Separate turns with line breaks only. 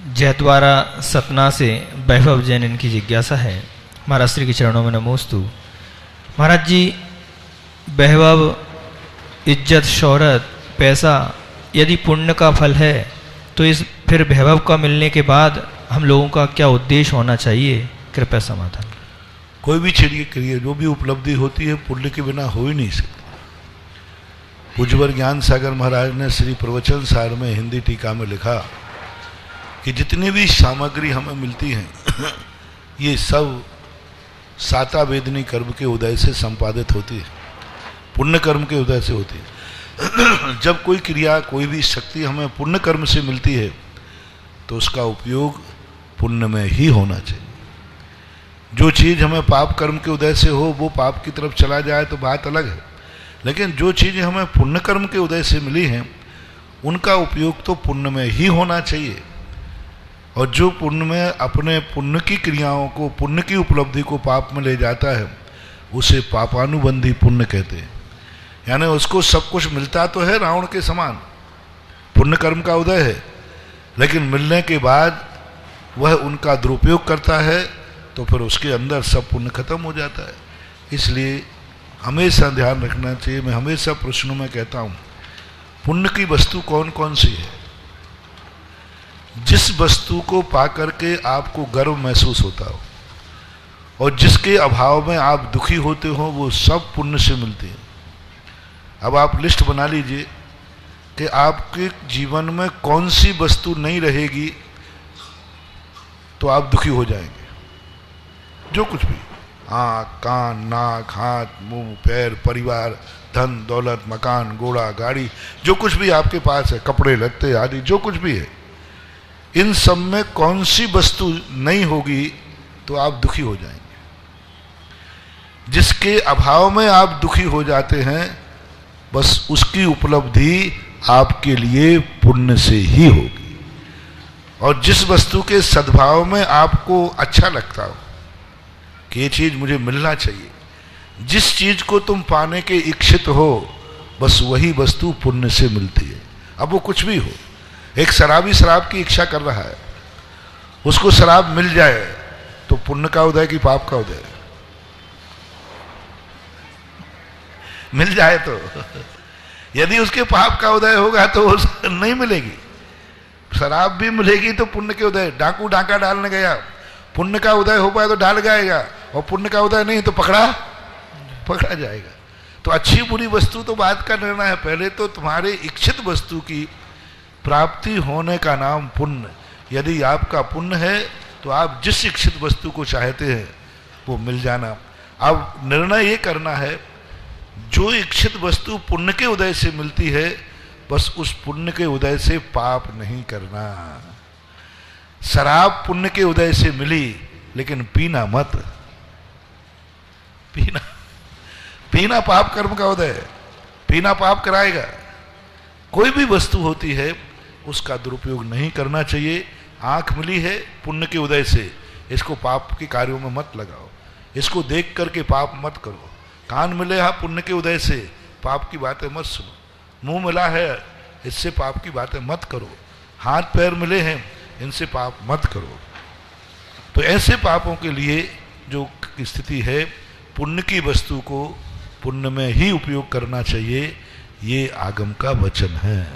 जयद्वारा सतना से वैभव जैन इनकी जिज्ञासा है। महाराज श्री के चरणों में नमोस्तु। महाराज जी, वैभव, इज्जत, शोहरत, पैसा यदि पुण्य का फल है तो इस फिर वैभव का मिलने के बाद हम लोगों का क्या उद्देश्य होना चाहिए? कृपया समाधान।
कोई भी चीज करिए, जो भी उपलब्धि होती है पुण्य के बिना हो ही नहीं सकती। पूज्यवर ज्ञान सागर महाराज ने श्री प्रवचन सार में हिंदी टीका में लिखा कि जितनी भी सामग्री हमें मिलती है ये सब साता वेदनी कर्म के उदय से संपादित होती है, पुण्य कर्म के उदय से होती है। जब कोई क्रिया, कोई भी शक्ति हमें पुण्य कर्म से मिलती है तो उसका उपयोग पुण्य में ही होना चाहिए। जो चीज़ हमें पाप कर्म के उदय से हो वो पाप की तरफ चला जाए तो बात अलग है, लेकिन जो चीज़ें हमें पुण्य कर्म के उदय से मिली हैं उनका उपयोग तो पुण्य में ही होना चाहिए। और जो पुण्य में अपने पुण्य की क्रियाओं को, पुण्य की उपलब्धि को पाप में ले जाता है उसे पापानुबंधी पुण्य कहते हैं। यानी उसको सब कुछ मिलता तो है रावण के समान, पुण्य कर्म का उदय है, लेकिन मिलने के बाद वह उनका दुरुपयोग करता है तो फिर उसके अंदर सब पुण्य खत्म हो जाता है। इसलिए हमेशा ध्यान रखना चाहिए। मैं हमेशा प्रश्नों में कहता हूँ, पुण्य की वस्तु कौन कौन सी है? जिस वस्तु को पाकर के आपको गर्व महसूस होता हो और जिसके अभाव में आप दुखी होते हो वो सब पुण्य से मिलती है। अब आप लिस्ट बना लीजिए कि आपके जीवन में कौन सी वस्तु नहीं रहेगी तो आप दुखी हो जाएंगे। जो कुछ भी, आँख, कान, नाक, हाथ, मुंह, पैर, परिवार, धन दौलत, मकान, घोड़ा, गाड़ी, जो कुछ भी आपके पास है, कपड़े लत्ते आदि जो कुछ भी है, इन सब में कौन सी वस्तु नहीं होगी तो आप दुखी हो जाएंगे। जिसके अभाव में आप दुखी हो जाते हैं बस उसकी उपलब्धि आपके लिए पुण्य से ही होगी। और जिस वस्तु के सद्भाव में आपको अच्छा लगता हो कि ये चीज मुझे मिलना चाहिए, जिस चीज को तुम पाने के इच्छित हो बस वही वस्तु पुण्य से मिलती है। अब वो कुछ भी हो, एक शराबी शराब की इच्छा कर रहा है, उसको शराब मिल जाए तो पुण्य का उदय कि पाप का उदय? मिल जाए तो यदि उसके पाप का उदय होगा तो नहीं मिलेगी। शराब भी मिलेगी तो पुण्य के उदय। डाकू डाका डालने गया, पुण्य का उदय हो पाए तो डाल जाएगा, और पुण्य का उदय नहीं तो पकड़ा जाएगा। तो अच्छी बुरी वस्तु तो बात का निर्णय है, पहले तो तुम्हारे इच्छित वस्तु की प्राप्ति होने का नाम पुण्य। यदि आपका पुण्य है तो आप जिस इच्छित वस्तु को चाहते हैं वो मिल जाना। अब निर्णय ये करना है, जो इच्छित वस्तु पुण्य के उदय से मिलती है बस उस पुण्य के उदय से पाप नहीं करना। शराब पुण्य के उदय से मिली लेकिन पीना मत। पीना पाप कर्म का उदय है, पीना पाप कराएगा। कोई भी वस्तु होती है उसका दुरुपयोग नहीं करना चाहिए। आंख मिली है पुण्य के उदय से, इसको पाप के कार्यों में मत लगाओ, इसको देख करके पाप मत करो। कान मिले है पुण्य के उदय से, पाप की बातें मत सुनो। मुंह मिला है, इससे पाप की बातें मत करो। हाथ पैर मिले हैं, इनसे पाप मत करो। तो ऐसे पापों के लिए जो स्थिति है, पुण्य की वस्तु को पुण्य में ही उपयोग करना चाहिए, ये आगम का वचन है।